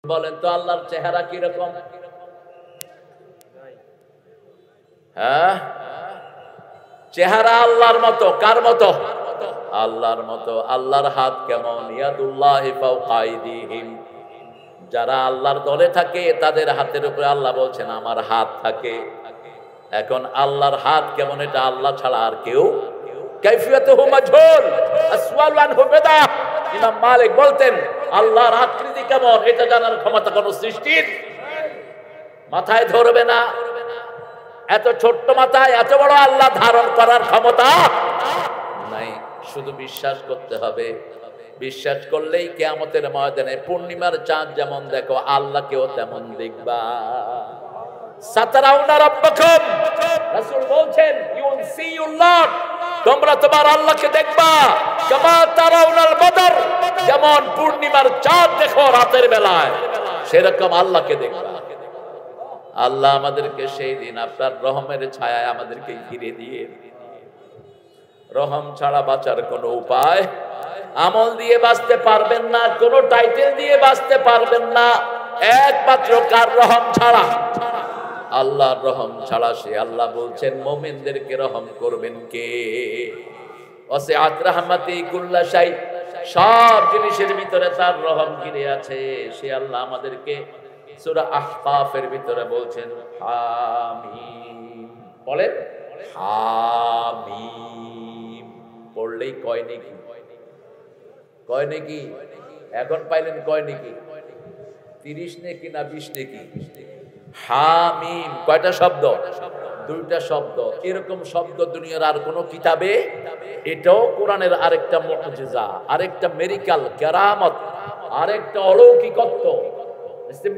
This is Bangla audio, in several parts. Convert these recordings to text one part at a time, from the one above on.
বলেন তো আল্লাহর চেহারা কি রকম? হ্যাঁ, চেহারা আল্লাহর মতো। কার মতো? আল্লাহর মতো। আল্লাহর হাত কেমন? ইয়াদুল্লাহি ফাওকা আইদিহিম। যারা আল্লাহর দলে থাকে তাদের হাতের উপরে আল্লাহ বলছেন আমার হাত থাকে। এখন আল্লাহর হাত কেমন এটা আল্লাহ ছাড়া আর কেউ কাইফিয়াতুহু মাজহুল আসওয়াল আনহু বিদআ। ইমাম মালিক বলতেন আল্লাহর আকৃতি কেমন এটা জানার ক্ষমতা কোন সৃষ্টির মাথায় ধরবে না। এত ছোট্ট মাথায় এত বড় আল্লাহ ধারণ করার ক্ষমতা নাই। শুধু বিশ্বাস করতে হবে। বিশ্বাস করলেই কিয়ামতের ময়দানে পূর্ণিমার চাঁদ যেমন দেখো আল্লাহকেও তেমন দেখবা। সাতারাউনা রাব্বাকুম, রাসূল বলছেন you will see your lord, তোমরা তোমার আল্লাহকে দেখবা। কামা তারাউনাল বদর, যেমন পূর্ণিমার চাঁদ দেখো রাতের বেলায় সেরকম আল্লাহকে দেখবা। আল্লাহ আমাদেরকে সেই দিন আপনার রহমের ছায়ায় আমাদেরকে ঘিরে দিয়ে। রহম ছাড়া বাঁচার কোনো উপায়, আমল দিয়ে বাঁচতে পারবেন না, কোন টাইটেল দিয়ে বাঁচতে পারবেন না, একমাত্র কার রহম ছাড়া? আল্লাহর রহম ছাড়া। সে আল্লাহ বলছেন মুমিনদেরকে রহম করবেন কে? ওয়াসিআত রাহমাতি কুল্লা শাই, সব জিনিসের ভিতরে তার রহম ঘিরে আছে। সে আল্লাহ আমাদেরকে সূরা আহকাফের ভিতরে বলছেন হামিম। বলেন হামিম। পড়লেই কয় নাকি? কয় নাকি? এখন পাইলেন কয় নাকি? 30 নাকি না 20 নাকি? হামিম কয়টা শব্দ? দুইটা শব্দ। এরকম শব্দ দুনিয়ার আর কোন কিতাবে, এটাও কোরআনের আরেকটা মুজিজা, আরেকটা মিরাকল, কেরামত, আরেকটা অলৌকিকত্ব।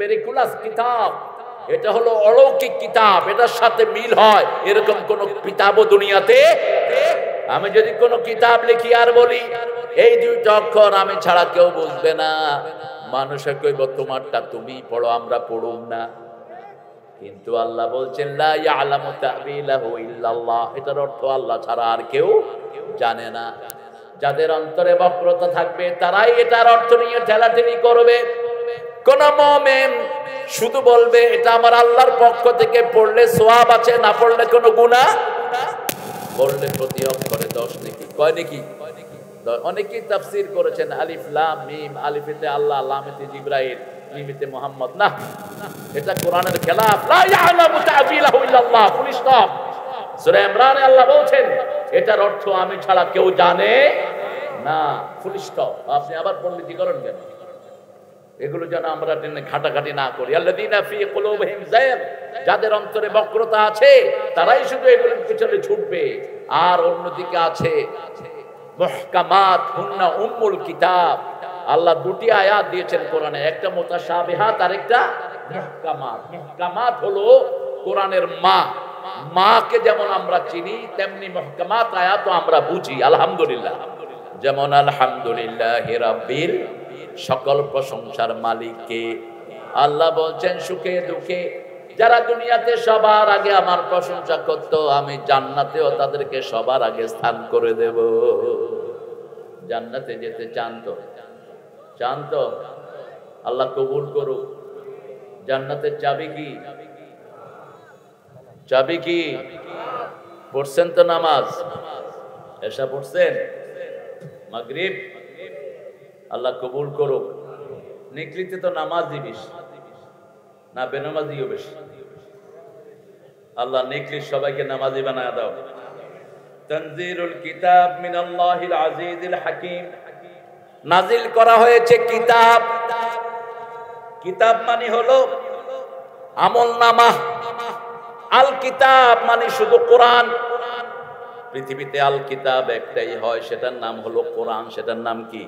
মিরাকুলাস কিতাব, এটা হলো অলৌকিক কিতাব, এটার সাথে মিল হয় এরকম কোন কিতাবও দুনিয়াতে। আমি যদি কোন কিতাব লিখি আর বলি এই দুইটা অক্ষর আমি ছাড়া কেউ বুঝবে না, মানুষে কইব তোমারটা তুমি পড়ো, আমরা পড়ুম না। কিন্তু আল্লাহ বলছেন লা ইয়ালামু তাবিলাহু ইল্লাল্লাহ, এটার অর্থ আল্লাহ ছাড়া আর কেউ জানে না। যাদের অন্তরে বক্রতা থাকবে তারাই এটার অর্থ নিয়ে ঠেলাঠেলি করবে। কোন মুমিন শুধু বলবে এটা আমার আল্লাহর পক্ষ থেকে, পড়লে সওয়াব আছে, না পড়লে কোনো গুনাহ, পড়লে প্রতি অক্ষরে 10 নেকি। কয় নেকি? অনেকেই তাফসীর করেছেন আলিফ লাম মিম, আলিফেতে আল্লাহ, লামেতে জিবরাইল, মিমেতে মুহাম্মদ। না, এটা কোরআনের খেলাফ। লা ইয়ালামু তাবিলাহু ইল্লাল্লাহ, ফুল স্টপ। সূরা ইমরানে আল্লাহ বলছেন এটার অর্থ আমি ছাড়া কেউ জানে না, ফুল স্টপ। আপনি আবার পণ্ডিতি করেন কেন? এগুলো যেন আমরা ঘাটাঘাটি না করি। আল্লাযীনা ফী কুলুবিহিম যায়গ, যাদের অন্তরে বক্রতা আছে তারাই শুধু এগুলোর পিছনে ছুটবে। আর অন্যদিকে আছে মুহকামাত হুন্না উম্মুল কিতাব। আল্লাহ দুটি আয়াত দিয়েছেন কোরআনে, একটা মুতাশাবিহাত আর একটা মুহকামাত। মুহকামাত হলো কোরআনের মা, মাকে যেমন আমরা চিনি তেমনি মুহকামাত আয়াতও আমরা বুঝি। আলহামদুলিল্লাহ, যেমন আলহামদুলিল্লাহি রাব্বিল, সকল প্রশংসার মালিককে। আল্লাহ বলছেন সুখে দুঃখে যারা দুনিয়াতে সবার আগে আমার প্রশংসা করত, আমি জান্নাতেও তাদেরকে সবার আগে স্থান করে দেব। জান্নাতে যেতে চান তো? চান তো? আল্লাহ কবুল করুক। জান্নাতের চাবি কি? চাবি কি? পড়ছেন তো নামাজ? এশা পড়ছেন? মাগরিব? আল্লাহ কবুল করুক। নিকলিতে তো নামাজ দিবিস না, বেনামাজিও বেশি। আল্লাহ নিকলিস সবাইকে নামাজি বানায় দাও। তানজিলুল কিতাব মিনাল্লাহিল আজিজিল হাকিম, নাজিল করা হয়েছে কিতাব। কিতাব মানে হলো আমলনামা। আল কিতাব মানে শুধু কোরআন। পৃথিবীতে আল কিতাব একটাই হয়, সেটার নাম হলো কোরআন। সেটার নাম কি?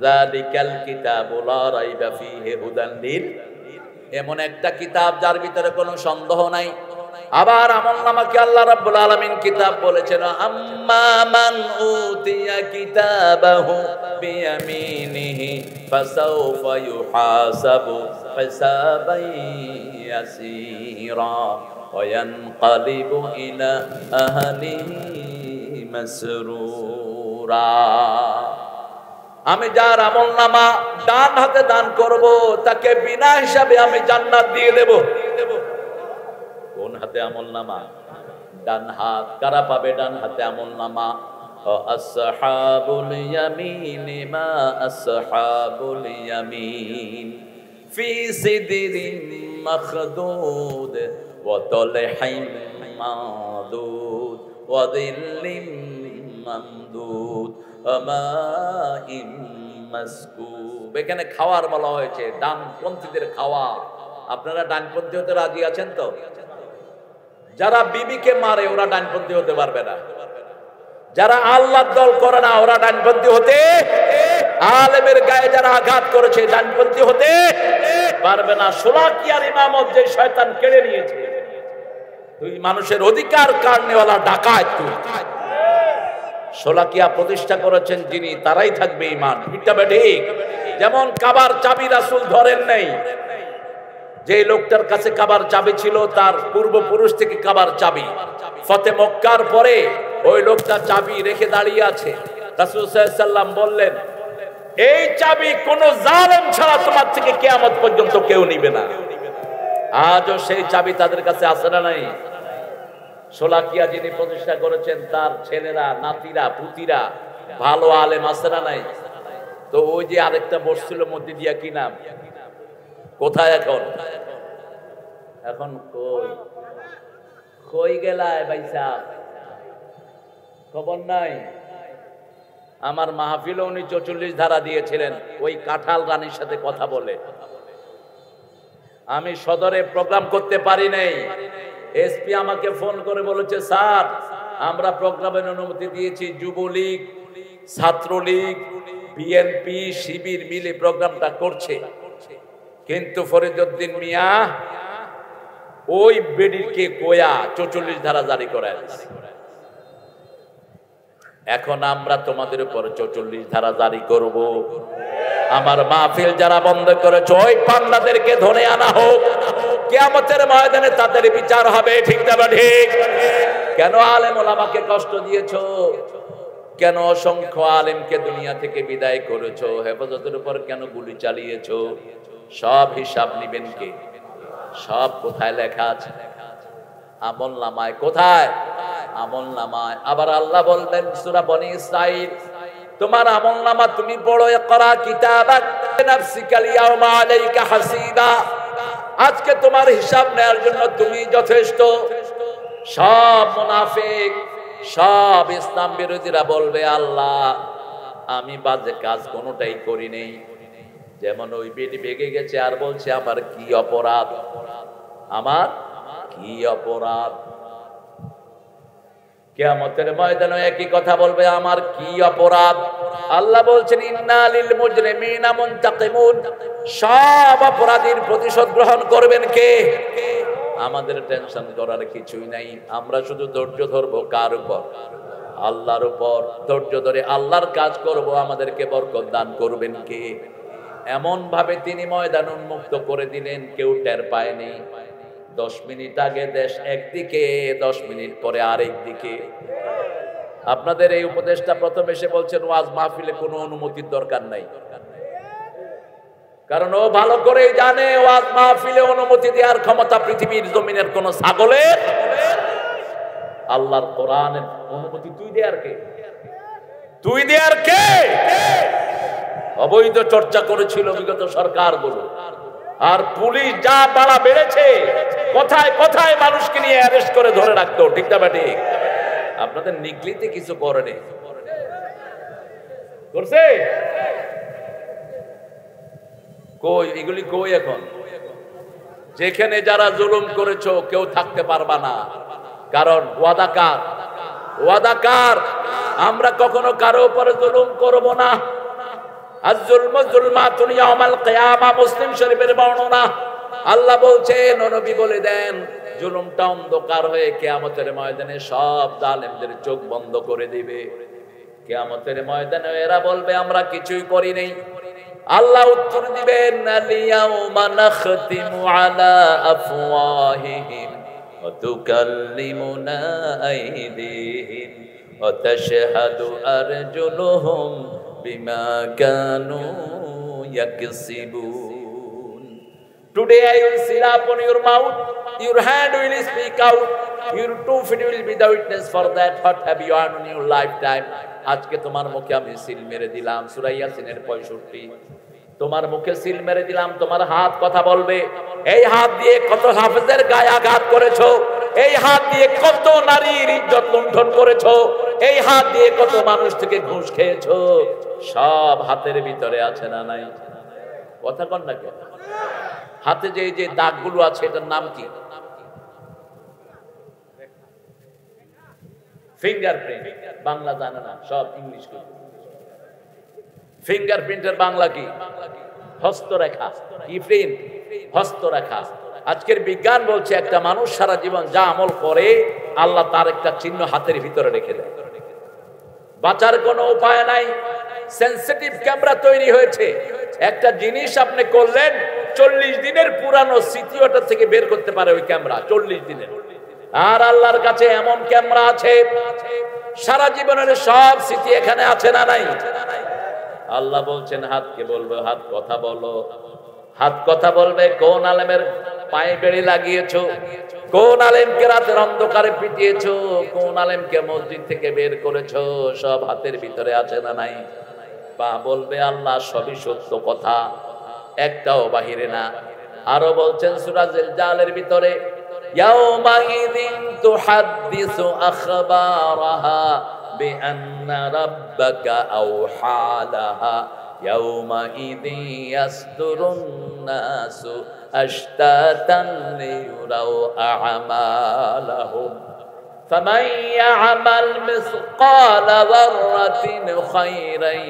যালিকাল কিতাবু লা রাইবা ফীহি হুদান লিল, এমন একটা কিতাব যার ভিতরে কোনো সন্দেহ নাই। আবার আমলনামাকে আল্লাহ রাব্বুল আলামিন কিতাব বলেছেন আম্মা মান উতিয়া কিতাবাহু বিয়ামিনিহি ফাসাউফা ইউহাসাবু হিসাবান ইয়াসীরা ওয়া ইয়ানকালিবু ইলা আহলিহি মাসরুরা। আমি যার আমলনামা ডান হাতে দান করব তাকে বিনা হিসাবে আমি জান্নাত দিয়ে দেব। কোন হাতে আমলনামা? ডান হাত। কারা পাবে ডান হাতে আমলনামা? আসহাবুল ইয়ামিন মা আসহাবুল ইয়ামিন ফি সিদরিন মাখদুদ ওয়া তালহিন মাদুদ ওয়া যিল্লিম মামদুদ ওয়া মাইন মাসকুব। এখানে খাওয়ার বলা হয়েছে, ডানপন্থীদের খাওয়া। আপনারা ডানপন্থী হতে রাজি আছেন তো? যারা বিবিকে মারে ওরা ডানপন্থী হতে পারবে না, যারা আল্লাহর দল করে না ওরা ডানপন্থী হতে, আলেমের গায়ে যারা আঘাত করেছে ডানপন্থী হতে পারবে না। শোলাকিয়ার ইমামত যে শয়তান কেড়ে নিয়েছে, তুই মানুষের অধিকার কাড়নেওয়ালা ডাকাত। তুই শোলাকিয়া প্রতিষ্ঠা করেছেন যিনি, তারাই থাকবে ঈমান। ঠিক। যেমন কাবার চাবি রাসূল ধরেন নাই, যে লোকটার কাছে কাবার চাবি ছিল তার পূর্বপুরুষ থেকে কাবার চাবি। ফতে মক্কার পরে ওই লোকটা চাবি রেখে দাঁড়িয়ে আছে। রাসূল সাল্লাল্লাহু আলাইহি ওয়াসাল্লাম বললেন, এই চাবি কোন জালেম ছাড়া তোমার থেকে কিয়ামত পর্যন্ত কেউ নিবে না। আজও সেই চাবি তাদের কাছে আছে না নাই? শোলাকিয়া যিনি প্রতিষ্ঠা করেছেন তার ছেলেরা, নাতিরা, পুতিরা ভালো আলেম আছে না নাই? তো ওই যে আরেকটা বসছিল মধ্যে দিয়া, কি নাম, কোথায় এখন? এখন কই গেলায় ভাই সাহেব, খবর নাই? আমার মাহফিলে উনি 44 ধারা দিয়েছিলেন ওই কাঁঠাল রানীর সাথে কথা বলে। আমি সদরে প্রোগ্রাম করতে পারি নাই। এসপি আমাকে ফোন করে বলেছে, স্যার আমরা প্রোগ্রামের অনুমতি দিয়েছি, যুবলীগ, ছাত্রলীগ, বিএনপি, শিবির মিলে প্রোগ্রামটা করছে, কিন্তু ফরিদউদ্দিন মিয়া ওই বেডিরকে কোয়া 44 ধারা জারি করে। এখন আমরা তোমাদের উপর 44 ধারা জারি করব। আমার মাহফিল যারা বন্ধ করেছে ওই পান্ডাদেরকে ধরে আনা হোক, কিয়ামতের ময়দানে তাদের বিচার হবে। ঠিক না ঠিক? কেন আলেম ওলামাকে কষ্ট দিয়েছো? কেন অসংখ্য আলেমকে দুনিয়া থেকে বিদায় করেছো? হেফাজতের উপর কেন গুলি চালিয়েছো? সব হিসাব নিবেন কে? সব কোথায় লেখা আছে? আমলনামায়। কোথায়? আমলনামায়। আবার আল্লাহ বলতেন সূরা বনী ইসরাঈল, তোমার আমলনামা তুমি পড়ো, ইকরা কিতাবাক নাফসিকাল ইয়াওমা আলাইকা হাসিবা। আজকে তোমার হিসাব নেওয়ার জন্য তুমি যথেষ্ট। সব মুনাফিক, সব ইসলাম বিরোধীরা বলবে, আল্লাহ আমি বাজে কাজ কোনোটাই করি নেই। যেমন ওই বেটি ভেগে গেছে আর বলছে আমার কি অপরাধ, আমার কি অপরাধ। কিয়ামতের ময়দানে একই কথা বলবে, আমার কি অপরাধ। আল্লাহ বলছেন ইন্না লিল মুজরিমিনা মুনতাকিমুন, সব অপরাধীর প্রতিশোধ গ্রহণ করবেন কে? আমাদের টেনশন করার কিছুই নাই। আমরা শুধু ধৈর্য ধরবো কার উপর? আল্লাহর উপর। ধৈর্য ধরে আল্লাহর কাজ করব, আমাদেরকে বরকত দান করবেন কে? এমন ভাবে তিনি ময়দান উন্মুক্ত করে দিলেন, কেউ টের পায়নি। 10 মিনিট আগে দেশ একদিকে, 10 মিনিট পরে আরেক দিকে। আপনাদের এই উপদেশটা প্রথম এসে বলছেন ওয়াজ মাহফিলে কোনো অনুমতির দরকার নাই, কারণ ও ভালো করেই জানে ওয়াজ মাহফিলে অনুমতি দেওয়ার ক্ষমতা পৃথিবীর জমিনের কোন ছাগলের। আল্লাহর কোরআনের অনুমতি তুই দেয়ার কে? তুই দেয়ার কে? অবৈধ চর্চা করেছিল বিগত সরকারগুলো, আর পুলিশ যা বাড়া বেড়েছে, কোথায় কোথায় মানুষকে নিয়ে অ্যারেস্ট করে ধরে রাখতো। ঠিক না ঠিক? আপনাদের নিগলিতে কিছু করেনি, করছে কই? এগুলি কই এখন? যেখানে যারা জুলুম করেছো কেউ থাকতে পারবা না, কারণ ওয়াদাকার। ওয়াদাকার আমরা কখনো কারো উপরে জুলুম করব না। আয-যুলমু যুলমাতুন ইয়াউমাল কিয়ামা, মুসলিম শরীফের বর্ণনা। আল্লাহ বলছেন, নবী বলে দেন, জুলুমটা অন্ধকার হয়ে কিয়ামতের ময়দানে সব জালেমদের চোখ বন্ধ করে দিবে। কিয়ামতের ময়দানে এরা বলবে আমরা কিছুই করি নাই। আল্লাহ উত্তর দিবেন, আল-ইয়াউমা নাখতিমু আলা আফওয়াহিহিম ওয়া তুকাল্লিমুনা আইদিহিম ওয়া তাশহাদু আরজুলুহুম বিমা Kanu ইয়াকসিবুন। Today I will seal upon your mouth, your hand will speak out, your 2 feet will be the witness for that. What have you earned in your lifetime? আজকে তোমার মুখে আমি সিল মেরে দিলাম, সূরা ইয়াসিনের 65। তোমার মুখে সিল মেরে দিলাম, তোমার হাত কথা বলবে। এই হাত দিয়ে কত হাফেজের গায়ে আঘাত করেছো, এই হাত দিয়ে কত নারীর ইজ্জত লুণ্ঠন করেছো, এই হাত দিয়ে কত মানুষ থেকে ঘুষ খেয়েছো, সব হাতের ভিতরে আছে না নাই? কথা কন না কেন? হাতে যে যে দাগগুলো আছে এটার নাম কি? ফিঙ্গারপ্রিন্ট। বাংলা জানে না, সব ইংলিশ কি। ফিঙ্গারপ্রিন্টের বাংলা কি? হস্তরেখা। কি প্রিন্ট? হস্তরেখা। আজকের বিজ্ঞান বলছে একটা মানুষ সারা জীবন যা আমল করে আল্লাহ তার একটা চিহ্ন হাতের ভিতরে রেখে দেয়। বাঁচার কোনো উপায় নাই। সেনসিটিভ ক্যামেরা তৈরি হয়েছে। একটা জিনিস আপনি করলেন, 40 দিনের পুরানো স্মৃতি ওটা থেকে বের করতে পারে ওই ক্যামেরা, 40 দিনের। আর আল্লাহর কাছে এমন ক্যামেরা আছে, সারা জীবনের সব স্মৃতি এখানে আছে না নাই? আল্লাহ বলছেন হাতকে বলবে, হাত কথা বলো। হাত কথা বলবে। কোন আলেমের পায়ে বেড়ি লাগিয়েছো, কোন আলেমকে রাতের অন্ধকারে পিটিয়েছো, কোন আলেমকে মসজিদ থেকে বের করেছো, সব হাতের ভিতরে আছে না নাই? পা বলবে আল্লাহ সবই সত্য কথা, একটাও বাহিরে না। আরো বলছেন সূরা জিলজালের ভিতরে, ইয়াউমাইযিন তুহাদ্দিসু আখবারাহা বিআন্না রাব্বাকা আওহা লাহা ইয়াউমাইযিন ইয়াসদুরুন নাসু আশতাতান লিয়ুরাউ আ'মালাহুম ফামান ইয়া'মাল মিসকালা যাররাতিন খায়রান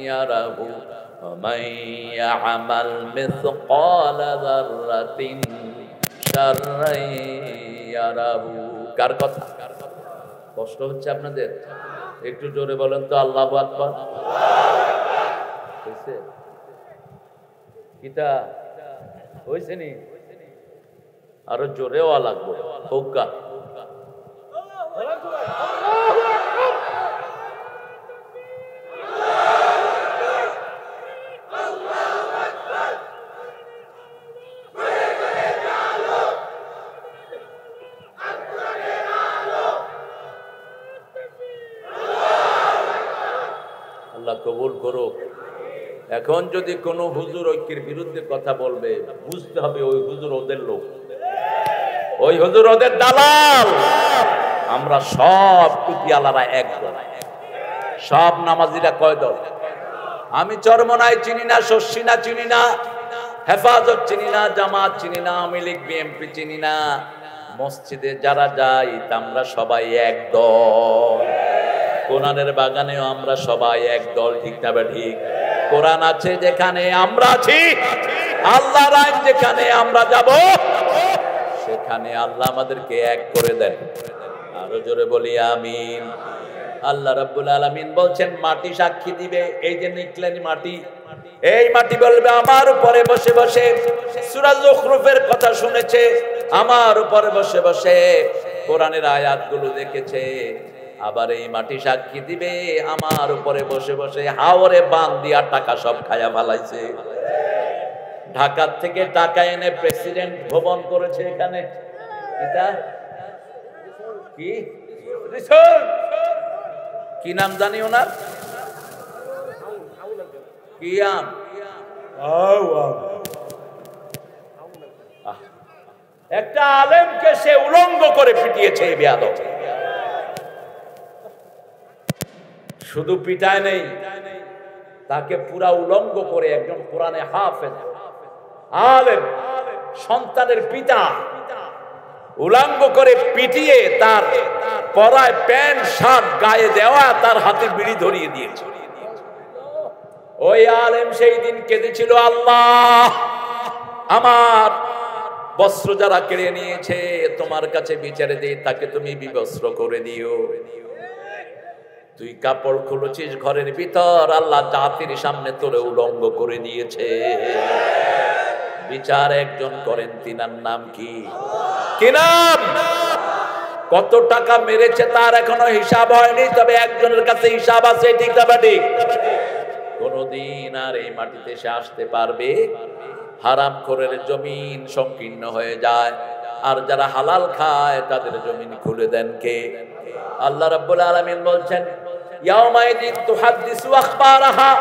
ইয়ারাহু ومن يعمل مثقال ذرة شرا يره। কার কথা? কষ্ট হচ্ছে আপনাদের? একটু জোরে বলেন তো আল্লাহু আকবার। হইছে? কিটা হইছে নি? আরো জোরে ওয়া লাগবে। হোকা কবুল করো। এখন যদি কোনো হুজুর ঐক্যের বিরুদ্ধে কথা বলবে, বুঝতে হবে ওই হুজুর ওদের লোক, ওই হুজুর ওদের দালাল। আমরা সব টুপিওয়ালারা এক দল, সব নামাজিরা কয় দল? আমি চরমনাই চিনি না, শর্ষিনা চিনি না, হেফাজত চিনি না, জামাত চিনি না, আওয়ামী লীগ বিএনপি চিনি না। মসজিদে যারা যাই আমরা সবাই এক দল। কোরআনের বাগানেও আমরা সবাই এক দল, ঠিক না ঠিক? কোরআন আছে যেখানে আমরা আছি, আল্লাহর আইন যেখানে আমরা যাব, সেখানে আল্লাহ আমাদেরকে এক করে দেন। আরো জোরে বলি আমিন। আল্লাহ রাব্বুল আলামিন বলছেন মাটি সাক্ষী দিবে। এই যে নিকলেন মাটি, এই মাটি বলবে আমার উপরে বসে বসে, সূরা যুখরুফের কথা শুনেছে, আমার উপরে বসে বসে কোরআনের আয়াতগুলো দেখেছে। আবার এই মাটি সাক্ষী দিবে আমার উপরে বসে বসে হাওরে বান দিয়া টাকা সব খায়া ফেলাইছে। ঢাকার থেকে টাকা এনে প্রেসিডেন্ট ভবন করেছে এখানে। এটা কি কি নাম জানি ওনার? কি আম? একটা আলেমকে সে উলঙ্গ করে পিটিয়েছে এই বেয়াদব। শুধু পিটায় নেই, তাকে পুরা উলঙ্গ করে একজন কোরআনে হাফেজ আলেম, সন্তানের পিতা, উলঙ্গ করে পিটিয়ে তার পরায় প্যান্ট শার্ট গায়ে দেওয়া, তার হাতে বিড়ি ধরিয়ে দিয়েছে। ওই আলেম সেই দিন কেঁদেছিল, আল্লাহ আমার বস্ত্র যারা কেড়ে নিয়েছে তোমার কাছে বিচারে দিয়ে তাকে তুমি বিবস্ত্র করে দিও। তুই কাপড় খুলেছিস ঘরের ভিতর, আল্লাহ জাতির সামনে তোরে উলঙ্গ করে দিয়েছে। বিচার একজন করেন, তিনার নাম কি? কি নাম? কত টাকা মেরেছে তার এখনো হিসাব হয়নি, তবে একজনের কাছে হিসাব আছে, ঠিক না ঠিক? কোনদিন আর এই মাটিতে সে আসতে পারবে? হারামখোরের জমিন সংকীর্ণ হয়ে যায়, আর যারা হালাল খায় তাদের জমিন খুলে দেন কে? আল্লাহ রাব্বুল আলামিন বলছেন, ইয়াউমাইদিন তুহাদ্দিসু আখবারাহা।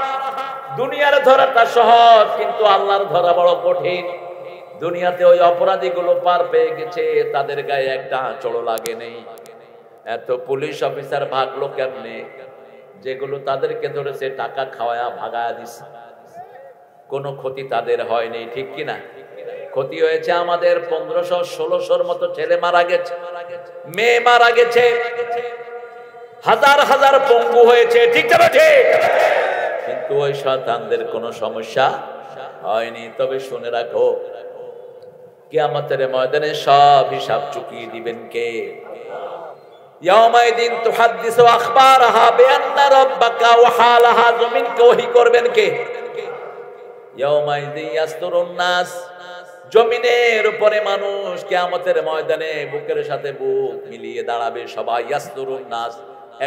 দুনিয়ার ধরাটা সহজ, কিন্তু আল্লাহর ধরা বড় কঠিন। দুনিয়াতে ওই অপরাধীগুলো পার পেয়ে গেছে, তাদের গায়ে একটা আঁচড়ও লাগে নেই। এত পুলিশ অফিসার ভাগলো কেমনে? যেগুলো তাদেরকে ধরেছে টাকা খাওয়া ভাগায়া দিছে। কোনো ক্ষতি তাদের হয়নি, ঠিক কিনা? ক্ষতি হয়েছে আমাদের 1500-1600 মতো ছেলে মারা গেছে, মেয়ে মারা গেছে, হাজার হাজার পঙ্গু হয়েছে, ঠিক না ঠিক? কিন্তু ওই শয়তানদের কোনো সমস্যা হয়নি। তবে শুনে রাখো, কিয়ামতের ময়দানে সব হিসাব চুকিয়ে দিবেন কে? ইয়াউমাইদিন তুহাদ্দিসু আখবারাহা বিআন্না রাব্বাকা ওয়া হালাহা। জমিনকে ওহী করবেন কে? ইয়াউমাইদিন ইয়াসতুরুন নাস। জমিনের উপরে মানুষ কিয়ামতের ময়দানে বুকের সাথে বুক মিলিয়ে দাঁড়াবে সবাই। ইয়াসতুরুন নাস,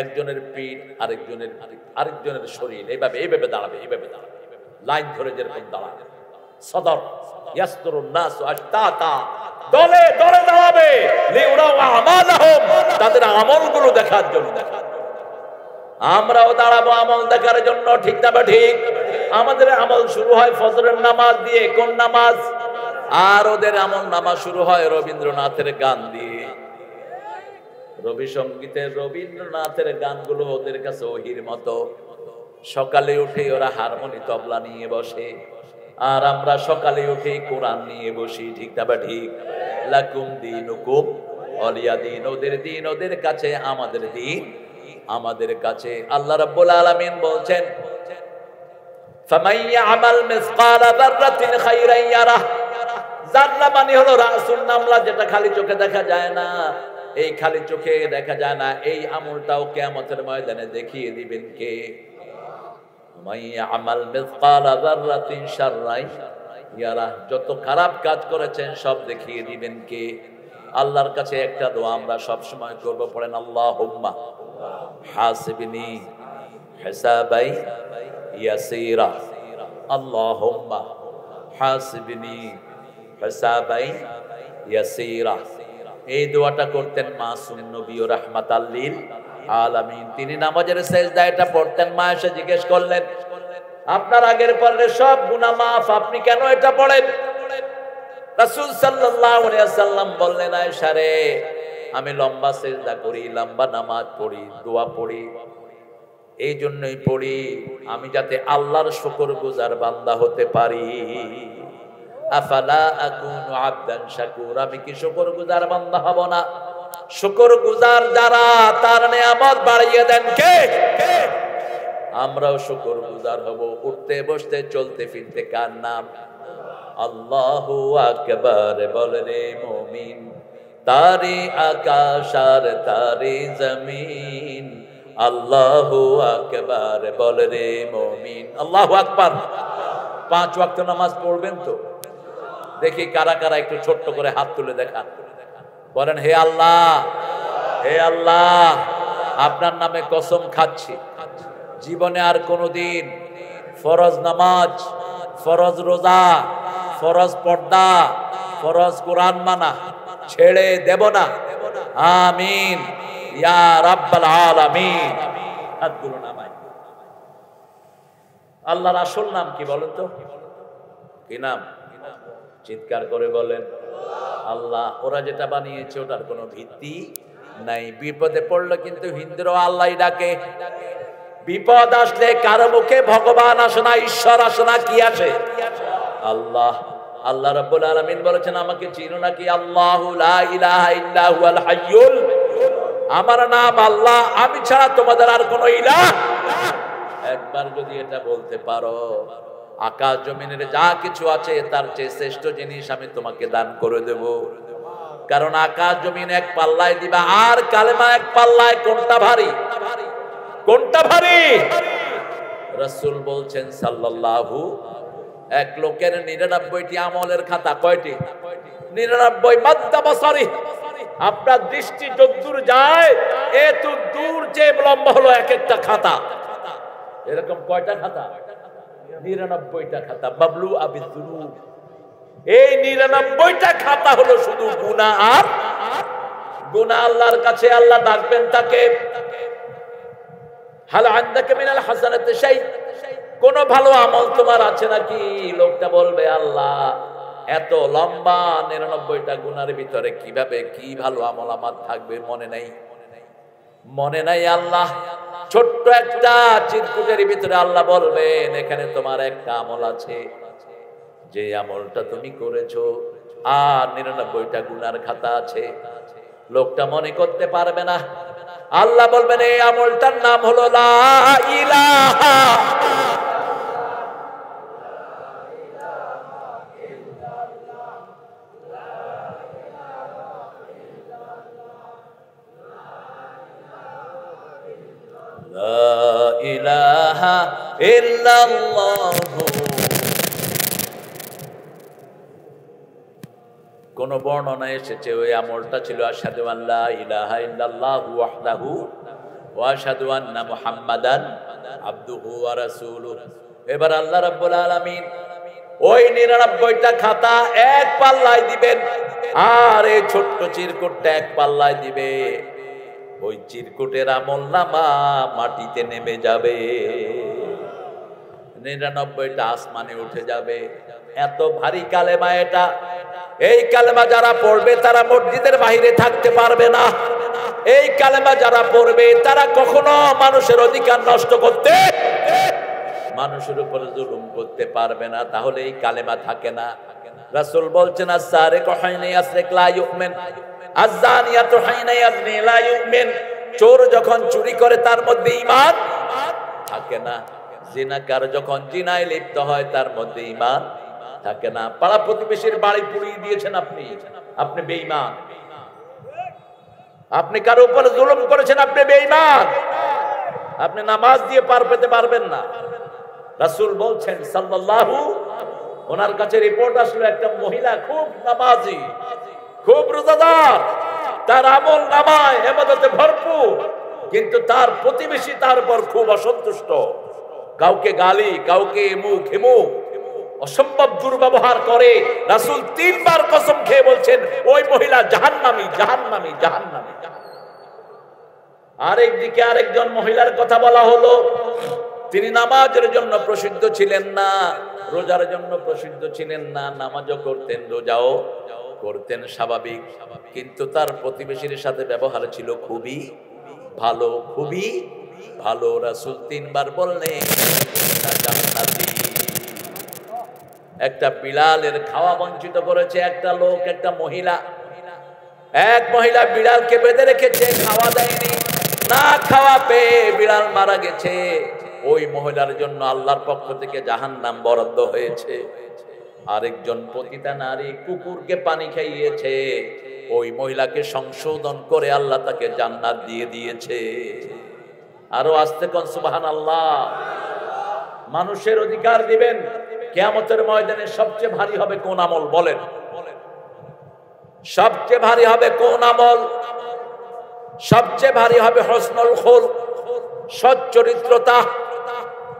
একজনের পিঠ আরেকজনের শরীর এইভাবে দাঁড়াবে, লাইন ধরে যেরকম দাঁড়াবে। সদর ইয়াসতুরুন নাস আশতাতা, দলে দলে দাঁড়াবে, লিউরাউ আমালাহুম, তাদের আমলগুলো দেখার জন্য। আমরাও দাঁড়াবো আমল দেখার জন্য, ঠিক না বা ঠিক? আমাদের আমল শুরু হয় ফজরের নামাজ দিয়ে। কোন নামাজ? আর ওদের আমল নামাজ শুরু হয় রবীন্দ্রনাথের গান দিয়ে। রবি সঙ্গীতের রবীন্দ্রনাথের গানগুলো ওদের কাছে ওহির মতো। সকালে উঠে ওরা হারমোনি তবলা নিয়ে বসে, আর আমরা সকালে উঠে কোরআন নিয়ে বসি, ঠিক না বা ঠিক? লাকুম দীনুকুম ওয়ালিয়া দীন। ওদের দিন ওদের কাছে, আমাদের দিন আমাদের কাছে। আল্লাহ রাব্বুল আলামিন বলছেন, ফামান ইয়ামাল মিসকালা যাররাতিন খাইরান ইয়ারাহ। যাররা মানে হলো রাসূল নামলা, যেটা খালি চোখে দেখা যায় না। এই খালি চোখে দেখা যায় না, এই আমলটাও কিয়ামতের ময়দানে দেখিয়ে দিবেন কে? আমাল মিসকালা যাররাতিন শাররান ইয়ারাহ। যত খারাপ কাজ করেছেন সব দেখিয়ে দিবেন কে? আল্লাহর কাছে একটা দোয়া আমরা সব সময় করব, পড়েন আল্লাহুম্মা হাসিবনি হিসাবাই ইয়াসীরা। আল্লাহুম্মা হাসিবনি হিসাবাই ইয়াসীরা। এই দোয়াটা করতেন মাসুম নবী ও রাহমাতাল লিল আলামিন। তিনি নামাজের সেজদায় এটা পড়তেন। মা এসে জিজ্ঞেস করলেন, আপনার আগের পরের সব গুনাহ মাফ, আপনি কেন এটা পড়েন? রাসূল সাল্লাল্লাহু আলাইহি ওয়াসাল্লাম বললেন, আয়েশা রে, আমি লম্বা সেজদা করি, লম্বা নামাজ পড়ি, দোয়া পড়ি, এই জন্যই পড়ি আমি যাতে আল্লাহর শুকরগুজার বান্দা হতে পারি। আফালা আকুনু আবদান শাকুর। আমি কি শুকরগুজার বান্দা হব না? শুকরগুজার যারা, তার নিয়ামত বাড়িয়ে দেন কে? আমরাও শুকরগুজার হব। উঠতে বসতে চলতে ফিরতে কার নাম? আল্লাহু আকবার। বল রে মুমিন, তারে আকাশ আর তারে জমিন। আল্লাহু আকবার। বল রে মুমিন। আল্লাহু আকবার। 5 ওয়াক্ত নামাজ পড়বেন তো? দেখি কারা কারা একটু ছোট্ট করে হাত তুলে দেখান। বলেন, হে আল্লাহ, হে আল্লাহ, আপনার নামে কসম খাচ্ছি, জীবনে আর কোনোদিন ফরজ নামাজ, ফরজ রোজা, ফরজ পর্দা, ফরজ কোরআন মানা ছেড়ে দেব না। আমিন ইয়া রাব্বাল আলামিন। হাতগুলো নামাই। আল্লাহর আসল নাম কি বলেন তো? কি নাম? চিৎকার করে বলেন আল্লাহ। ওরা যেটা বানিয়েছে ওটার কোনো ভিত্তি নাই। বিপদে পড়লে কিন্তু হিন্দুরাও আল্লাহই ডাকে। বিপদ আসলে কারো মুখে ভগবান আসে না, ঈশ্বর আসে না, কি আসে? আল্লাহ। আল্লাহ রাব্বুল আলামিন বলেছেন, আমাকে চিনো নাকি? আল্লাহু লা ইলাহা ইল্লা হুয়াল হাইয়ুল। আমার নাম আল্লাহ, আমি ছাড়া তোমাদের আর কোনো ইলাহ। একবার যদি এটা বলতে পারো, আকাশ জমিনের যা কিছু আছে তার চেয়ে শ্রেষ্ঠ জিনিস আমি তোমাকে দান করে দেব। কারণ আকাশ জমিন এক পাল্লায় দিবা, আর কালেমা এক পাল্লায়। কোনটা ভারী? কোনটা ভারী? রাসূল বলছেন সাল্লাল্লাহু, এক লোকের 99টি আমলের খাতা। কয়টি? 99। মাদ্দা বাসারি, আপনার দৃষ্টি যতদূর যায় এত দূর যে লম্বা হলো এক একটা খাতা। এরকম কয়টা খাতা? 99টা খাতা, বাবলু আবিদুরুব। এই 99টা খাতা হলো শুধু গুনাহ আর গুনাহ। আল্লাহর কাছে আল্লাহ ডাকবেন তাকে, হাল আনদাকা মিনাল হাসানাতি শাই, কোন ভালো আমল তোমার আছে নাকি? লোকটা বলবে, আল্লাহ এত লম্বা 99টা গুনার ভিতরে কিভাবে কি ভালো আমল আমার থাকবে, মনে নাই, মনে নাই আল্লাহ। ছোট্ট একটা চিরকুটের ভিতরে আল্লাহ বলবেন, এখানে তোমার একটা আমল আছে, যে আমলটা তুমি করেছো, আর 99টা গুনার খাতা আছে। লোকটা মনে করতে পারবে না। আল্লাহ বলবেন, এই আমলটার নাম হলো লা ইলাহা। লা ইলাহা ইল্লাল্লাহ। কোন বর্ণনা এসেছে ওই আমলটা ছিল আশহাদু আল্লা ইলাহা ইল্লাল্লাহু ওয়াহদাহু ওয়া আশহাদু আন্না মুহাম্মাদান আবদুহু ওয়া রাসূলুহু। এবার আল্লাহ রাব্বুল আলামিন ওই 99টা খাতা এক পাল্লায় দিবেন, আর এই ছোট্ট চিরকুটটা এক পাল্লায় দিবে। ওই চিরকুটের আমলনামা মাটিতে নেমে যাবে, 99টা আসমানে উঠে যাবে। এত ভারী কালেমা এটা। এই কালেমা যারা পড়বে তারা মসজিদের বাইরে থাকতে পারবে না। এই কালেমা যারা পড়বে তারা কখনো মানুষের অধিকার নষ্ট করতে, মানুষের উপর জুলুম করতে পারবে না। তাহলে এই কালেমা থাকে না। রাসূল বলছেন, আস-সারিকু হাইনা ইয়াসরিক লা ইউমিন, আজ-জানিয়াতু হাইনা ইয়াজনি লা ইউমিন। চোর যখন চুরি করে তার মধ্যে ঈমান থাকে না। জিনাকার যখন জিনায় লিপ্ত হয় তার মধ্যে ঈমান থাকে না। পাড়া প্রতিবেশীর বাড়ি পুড়িয়ে দিয়েছেন আপনি, আপনি বেঈমান। আপনি কারো উপর জুলুম করেছেন, আপনি বেঈমান। আপনি নামাজ দিয়ে পার পেতে পারবেন না। রাসূল বলছেন সাল্লাল্লাহু, ওনার কাছে রিপোর্ট আসলো, একটা মহিলা খুব নামাজি, খুব রোজাদার, তার আমল নামায় ইবাদতে ভরপুর, কিন্তু তার প্রতিবেশী তার উপর খুব অসন্তুষ্ট। কাউকে গালি, কাউকে মুখ হেমুখ, অসম্ভব দুর্ব্যবহার করে। রাসূল 3 বার কসম খেয়ে বলছেন, ওই মহিলা জাহান্নামী, জাহান্নামী, জাহান্নামী। আরেকদিকে আরেকজন মহিলার কথা বলা হলো, তিনি নামাজের জন্য প্রসিদ্ধ ছিলেন না, রোজার জন্য প্রসিদ্ধ ছিলেন না, নামাজও করতেন, রোজাও করতেন স্বাভাবিক, কিন্তু তার প্রতিবেশীর সাথে ব্যবহার ছিল খুবই ভালো, খুবই ভালো। রাসূল 3 বার বললেন জান্নাতি। একটা বিড়ালের খাওয়া বঞ্চিত করেছে একটা লোক, একটা মহিলা। এক মহিলা বিড়ালকে বেঁধে রেখেছে, খাওয়া দেয়নি, না খাওয়া পেয়ে বিড়াল মারা গেছে। ওই মহিলার জন্য আল্লাহর পক্ষ থেকে জাহান্নাম বরাদ্দ হয়েছে। আরেকজন পতিতা নারী কুকুরকে পানি খাইয়েছে, ওই মহিলাকে সংশোধন করে আল্লাহ তাকে জান্নাত দিয়ে দিয়েছে। আরো আস্তে কোন সুবহানাল্লাহ। মানুষের অধিকার দিবেন। কিয়ামতের ময়দানে সবচেয়ে ভারী হবে কোন আমল বলেন? সবচেয়ে ভারী হবে কোন আমল? সবচেয়ে ভারী হবে হসনুল খুলক, সৎ চরিত্রতা।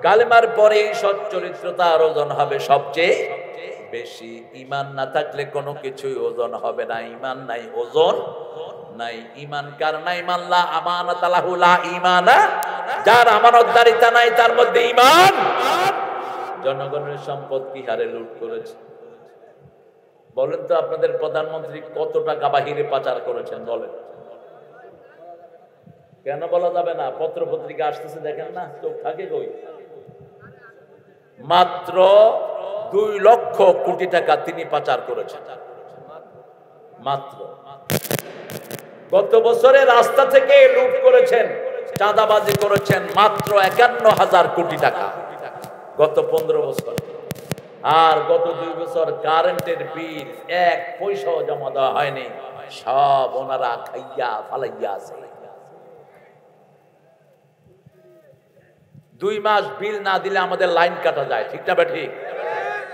কালেমার পরে সৎ চরিত্রতার ওজন হবে সবচেয়ে বেশি। ঈমান না থাকলে কোনো কিছুই ওজন হবে না। ঈমান নাই, ওজন নাই। ঈমান কার নাই? মাল্লা আমানাত লাহু লা ঈমানা, যার আমানতদারিতা নাই তার মধ্যে ঈমান। জনগণের সম্পদ কি হারে লুট করেছে বলেন তো? আপনাদের প্রধানমন্ত্রী কত টাকা বাহিরে পাচার করেছেন বলেন? কেন বলা যাবে না? পত্র পত্রিকা আসতেছে, দেখেন না, চোখ থাকে কই? মাত্র 2 লক্ষ কোটি টাকা তিনি পাচার করেছেন। মাত্র গত বছরে রাস্তা থেকে লুট করেছেন, চাঁদাবাজি করেছেন মাত্র 51,000 কোটি টাকা গত 15 বছর। আর গত 2 বছর কারেন্টের বিল 1 পয়সাও জমা দেওয়া হয়নি, সব ওনারা খাইয়া ফালাইয়া আছে। 2 মাস বিল না দিলে আমাদের লাইন কাটা যায়, ঠিক না ঠিক?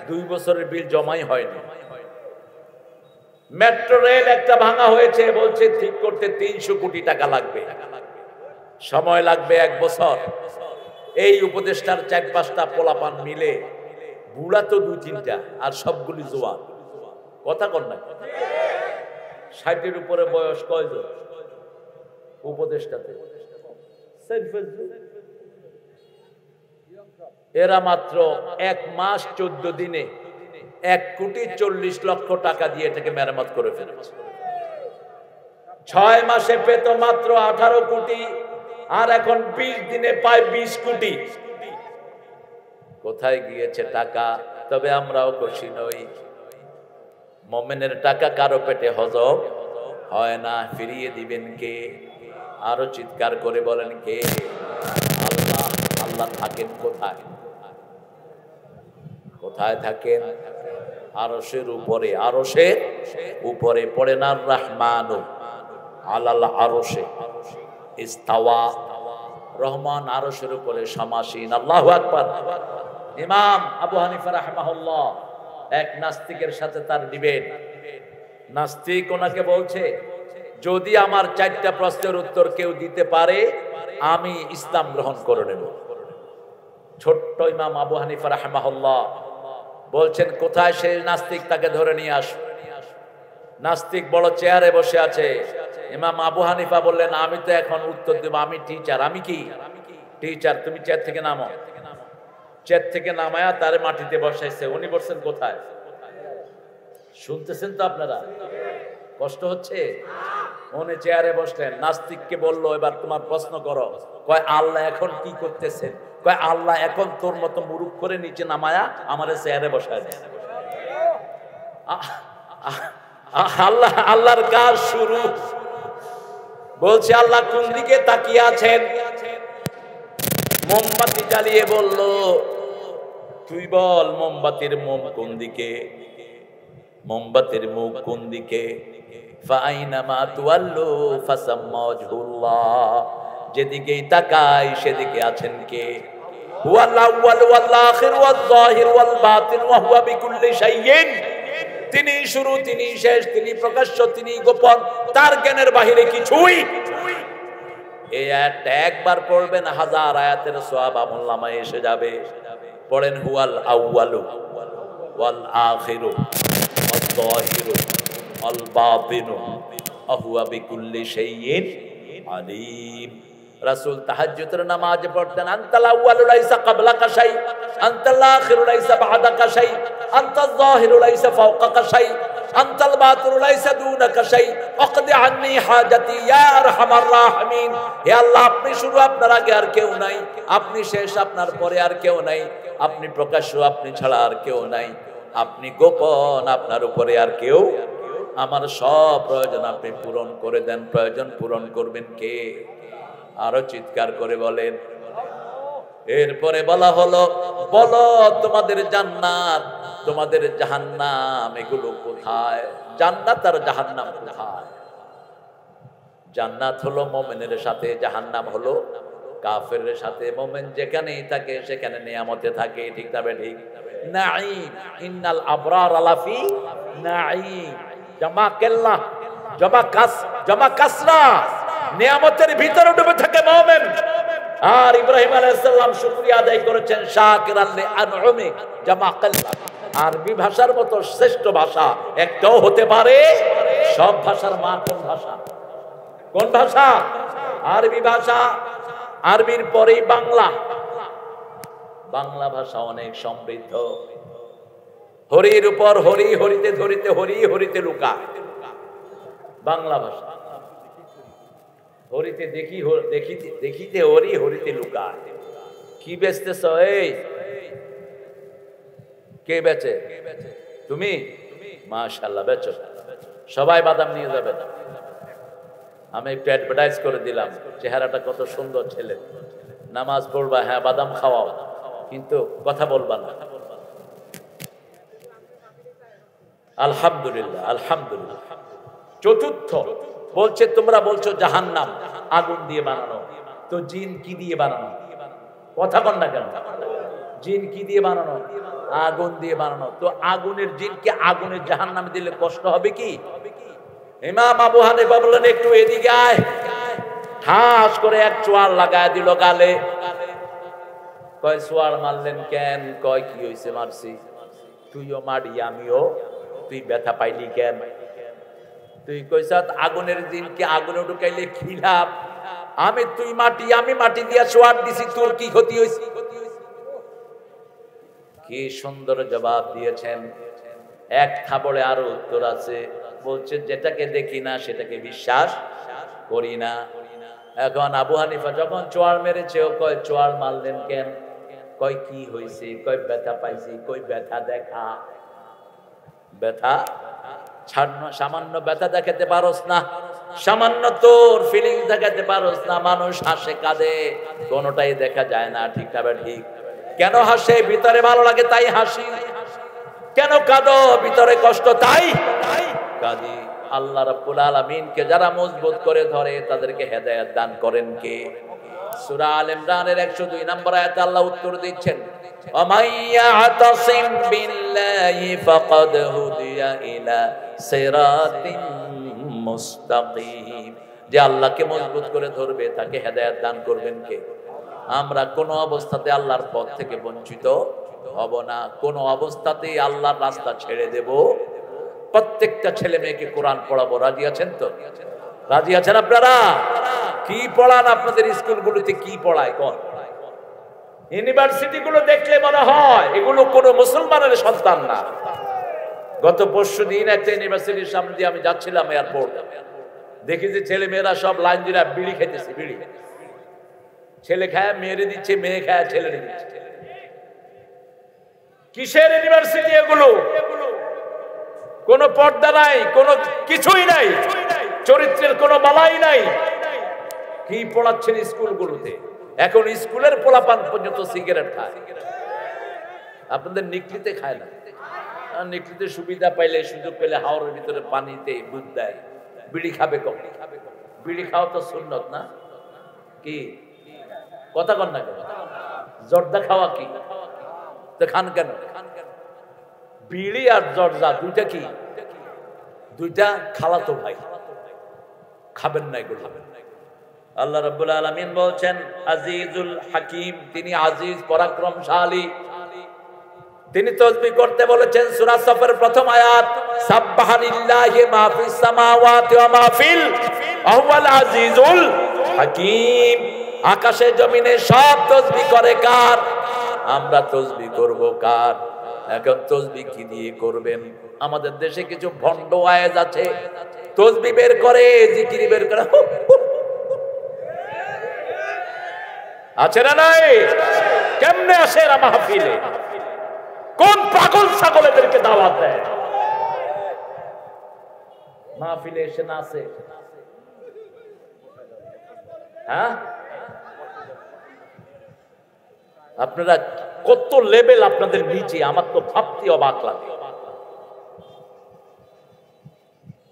2 বছরের বিল জমাই হয়নি। মেট্রো রেল একটা ভাঙা হয়েছে, বলছে ঠিক করতে 300 কোটি টাকা লাগবে, সময় লাগবে 1 বছর। এই উপদেষ্টার 4-5টা পোলাপান মিলে, বুড়া তো 2-3টা, আর সবগুলি জোয়ান। কথা কন না? 60-এর উপরে বয়স কয়জন উপদেষ্টাতে? এরা মাত্র 1 মাস 14 দিনে 1,40,00,000 টাকা দিয়ে এটাকে মেরামত করে ফেলেছে। 6 মাসে পেত মাত্র 18 কোটি, আর এখন 20 দিনে পায় 20 কোটি। কোথায় গিয়েছে টাকা? তবে আমরাও খুশি নই। মুমিনের টাকা কারো পেটে হজম হয় না। ফিরিয়ে দিবেন কে? আরো চিৎকার করে বলেন কে? আল্লাহ। আল্লাহ থাকেন কোথায়? কোথায় থাকেন? আরশের উপরে। আরশের উপরে। পড়েন আর রহমানু আলাল আরশে ইস্তাওয়া। রহমান আরশের উপরে সমাসীন। আল্লাহু আকবার। ইমাম আবু হানিফা রাহিমাহুল্লাহ এক নাস্তিকের সাথে তার ডিবেট। নাস্তিক ওনাকে বলছে, যদি আমার 4টা প্রশ্নের উত্তর কেউ দিতে পারে আমি ইসলাম গ্রহণ করে নেব। ছোট্ট ইমাম আবু হানিফা রাহিমাহুল্লাহ বলছেন, কোথায় সেই নাস্তিক? তাকে ধরে নিয়ে আসো। নাস্তিক বড় চেয়ারে বসে আছে। ইমাম আবু হানিফা বললেন, আমি তো এখন উত্তর দেব, আমি টিচার। আমি কি টিচার? তুমি চেয়ার থেকে নামো। চেয়ার থেকে নামায়া তারে মাটিতে বসাইছে। উনি বলছেন কোথায়? শুনতেছেন তো আপনারা? কষ্ট হচ্ছে? উনি চেয়ারে বসলেন। নাস্তিককে বললো, এবার তোমার প্রশ্ন করো। কয়, আল্লাহ এখন কি করতেছেন? কয়, আল্লাহ এখন তোর মতো মুরুখ করে নিচে নামায়া আমারে চেয়ারে বসায় দেয়। আল্লাহ আল্লাহর কাজ শুরু। বলছে, আল্লাহ কোন দিকে তাকিয়ে আছেন? মোমবাতি জ্বালিয়ে বলল, তুই বল মোমবাতির মুখ কোন দিকে? মোমবাতির মুখ কোন দিকে? ফাইনামা তুয়াল্লু ফাসাম্মা ওয়াজহুল্লাহ। যেদিকেই তাকাই সেদিকে আছেন কে? হুয়াল আউয়াল ওয়াল আখির ওয়াল যাহির ওয়াল বাতিন ওয়া হুয়া বিকুল্লি শাইইন। তিনি শুরু, তিনি শেষ, তিনি প্রকাশ্য, তিনি গোপন। তার জ্ঞানের বাহিরে কিছুই। এই আয়াতটা একবার পড়বেন, 1000 আয়াতের সওয়াব আমলনামায় এসে যাবে। পড়েন, হুয়াল আউয়ালু ওয়াল আখিরু ওয়াল যাহিরু ওয়াল বাতিনু ওয়া হুয়া বিকুল্লি শাইইন আলিম। রাসূল তাহাজ্জুদের নামাজ পড়তেন, আনতাল আউয়ালু লাইসা ক্বাবলাকা শাই, আনতাল আখিরু লাইসা বা'দাকা শাই, আনতাল যাহিরু লাইসা ফাওকাকা শাই, আনতাল বাতিনু লাইসা দুনাকা শাই, ওয়াকদি আন্নী হাজাতি ইয়া আরহামার রাহিমিন। হে আল্লাহ, আপনি শুরু, আপনার আগে আর কেউ নাই। আপনি শেষ, আপনার পরে আর কেউ নাই। আপনি প্রকাশ্য, আপনি ছাড়া আর কেউ নাই। আপনি গোপন, আপনার উপরে আর কেউ। আমার সব প্রয়োজন আপনি পূরণ করে দেন। প্রয়োজন পূরণ করবেন কে? আরো চিৎকার করে বলেন। এরপরে বলা হলো, বলো তোমাদের জান্নাত, তোমাদের জাহান্নাম এগুলো কোথায়? জান্নাত আর জাহান্নাম কোথায়? জান্নাত হলো মুমিনের সাথে, জাহান্নাম হলো কাফেরের সাথে। মুমিন যেখানেই থাকে সেখানে নিয়ামতে থাকে। ঠিক তবে ঠিক। নাঈম, ইন্নাল আবরার লাফি নাঈম। জামা কেল্লা, জামা কাসরা, নিয়ামতের ভিতরে ডুবে থাকে মুমিন। আর ইব্রাহিম আলাইহিস সালাম শুকরিয়া আদায় করেছেন, শাকিরান লিআনউমি জামা কাল্লা। আরবি ভাষার মতো শ্রেষ্ঠ ভাষা একটাও হতে পারে? সব ভাষার মা কোন ভাষা? কোন ভাষা? আরবি ভাষা। আরবির পরেই বাংলা। বাংলা ভাষা অনেক সমৃদ্ধ। হরির উপর হরি, হরিতে ধরিতে হরি, হরিতে লুকা। বাংলা ভাষা। হরিতে দেখি, দেখিতে হরি, হরিতে লুকা। কি বেচতেছ? এই কে বেচে? তুমি? মাশাআল্লাহ, বেচো। সবাই বাদাম নিয়ে যাবে। আমি একটু অ্যাডভার্টাইজ করে দিলাম, চেহারাটা কত সুন্দর ছেলে। নামাজ পড়বা, হ্যাঁ, বাদাম খাওয়াও, কিন্তু কথা বলবা না। আলহামদুলিল্লাহ, আলহামদুলিল্লাহ। চতুর্থ বলছে, তোমরা বলছো জাহান্নাম আগুন দিয়ে বানানো, তো জিন কি দিয়ে বানানো? কথা বল না কেন? জিন কি দিয়ে বানানো? আগুন দিয়ে বানানো। তো আগুনের জিনকে আগুনের জাহান্নামে দিলে কষ্ট হবে কি? ইমাম আবু হানিফা বললেন, একটু এদিকে আয়। ঠাস করে এক চোয়াল লাগায় দিল গালে। কয় সোয়ার মারলেন কেন? কয় কি হয়েছে মারছি? তুইও মারি আমিও। তুই ব্যথা পাইলি কেন? তুই কইস আগুনের দিনকে আগুনে ঢুকাইলে কি লাভ? তুই মাটি আমি মাটি দিয়া সোয়ার দিছি, তোর কি ক্ষতি হয়েছে? কি সুন্দর জবাব দিয়েছেন। এক থাবড়ে আরো উত্তর আছে, বলছে যেটাকে দেখি না সেটাকে বিশ্বাস করি না। এখন আবু হানিফা যখন চোয়ার মেরেছে, ও কয় চোয়ার মারলেন কেন? কয় কি হয়েছে? কয় ব্যথা পাইছি। কই ব্যথা দেখা? ব্যথা সামান্য ব্যথা দেখাতে পারোস না, সামান্য তোর ফিলিংস দেখাতে পারোস না। মানুষ হাসে কাঁদে কোনোটাই দেখা যায় না, ঠিক না ঠিক? কেন হাসে? ভিতরে ভালো লাগে তাই হাসি। কেন কাঁদো? ভিতরে কষ্ট তাই কাঁদি। আল্লাহ রাব্বুল আলামিনকে যারা মজবুত করে ধরে তাদেরকে হেদায়েত দান করেন কে? সূরা আল ইমরানের 102 নম্বর আয়াতে আল্লাহ উত্তর দিচ্ছেন, ওয়ামাইয়াতাসিম বিল্লাহি ফাকাদ হুদিয়া ইলা সিরাতিন মুস্তাকিম। যে আল্লাহকে মজবুত করে ধরবে তাকে হেদায়েত দান করবেন কে? আমরা কোন অবস্থাতে আল্লাহর পথ থেকে বঞ্চিত হব না, কোন অবস্থাতেই আল্লাহর রাস্তা ছেড়ে দেব। প্রত্যেকটা ছেলে মেয়েকে কোরআন পড়াবো। রাজি আছেন তো? রাজি আছেন আপনারা? কি পড়ান আপনাদের স্কুলগুলোতে? কি পড়ায়? কোন ইউনিভার্সিটি গুলো দেখলে মনে হয় এগুলো কোনো মুসলমানের সন্তান না। গত পরশু দিন একটা ইউনিভার্সিটির সামনে দিয়ে আমি যাচ্ছিলাম এয়ারপোর্ট, দেখি যে ছেলে মেয়েরা সব লাইন দিয়ে বিড়ি খেতেছে। বিড়ি ছেলে খায় মেয়েরে দিচ্ছে, মেয়ে খায় ছেলে দিচ্ছে। কিসের ইউনিভার্সিটি এগুলো? কোন পর্দা নাই, কোনো কিছুই নাই, চরিত্রের কোনো বালাই নাই। কি পড়াচ্ছেন স্কুলগুলোতে? এখন স্কুলের পোলাপান পর্যন্ত সিগারেট খায়। আপনাদের নিকলিতে খায় না? নিকলিতে সুবিধা পাইলে, সুযোগ পেলে হাওরের ভিতরে পানিতে দুধ দেয়। বিড়ি খাবে কখন? বিড়ি খাওয়া তো সুন্নত না? কি কথা কন না কেন? জর্দা খাওয়া কি? তো খান কেন? বিড়ি আর জর্দা দুইটা কি? দুইটা খালাতো ভাই, খাবেন না এগুলো। আল্লাহ রাব্বুল আলামিন বলছেন আজিজুল হাকিম, তিনি আজিজ পরাক্রমশালী। তিনি তাসবিহ করতে বলেছেন সূরা সফের প্রথম আয়াত, সাবহানাল্লাহি মা ফিস সামাওয়াতি ওয়া মা ফিল আহুয়াল আজিজুল হাকিম। আকাশে জমিনে সব তাসবিহ করে কার? আমরা তাসবিহ করব কার? এখন তাসবিহ কি দিয়ে করবেন? আমাদের দেশে কিছু ভণ্ড ওয়াজ আছে, তাসবিহ বের করে, জিকির বের করে, আছে না নাই? কেমনে আসে এরা মাহফিলে? কোন পাগল ছাগল এদেরকে দাওয়াত দেয়? মাহফিলে এসে নাচে। হ্যাঁ, আপনারা কত লেভেল আপনাদের নিচে, আমার তো ভাবতে অবাক লাগে।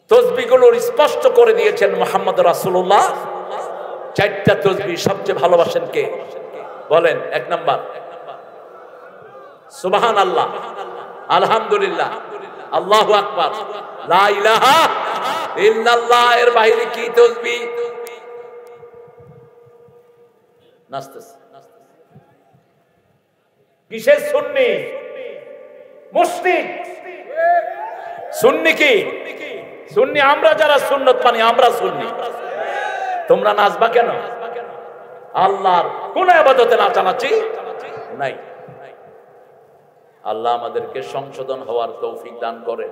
তাসবিহগুলো স্পষ্ট করে দিয়েছেন মুহাম্মদ রাসূলুল্লাহ। চারটা তাসবিহ সবচেয়ে ভালোবাসেন কে? বলেন। এক নাম্বার সুবহানাল্লাহ, আলহামদুলিল্লাহ, আল্লাহু আকবার, লা ইলাহা ইল্লাল্লাহ। এর বাইরে কি তাসবিহ? নাস্তাস কিসের সুন্নি? মুশরিক। সুন্নি কি? সুন্নি আমরা যারা সুন্নত মানি, আমরা সুন্নি। তোমরা নাচবা কেন? আল্লাহর কোন ইবাদতে নাচানাচি নাই। আল্লাহ আমাদেরকে সংশোধন হওয়ার তৌফিক দান করেন।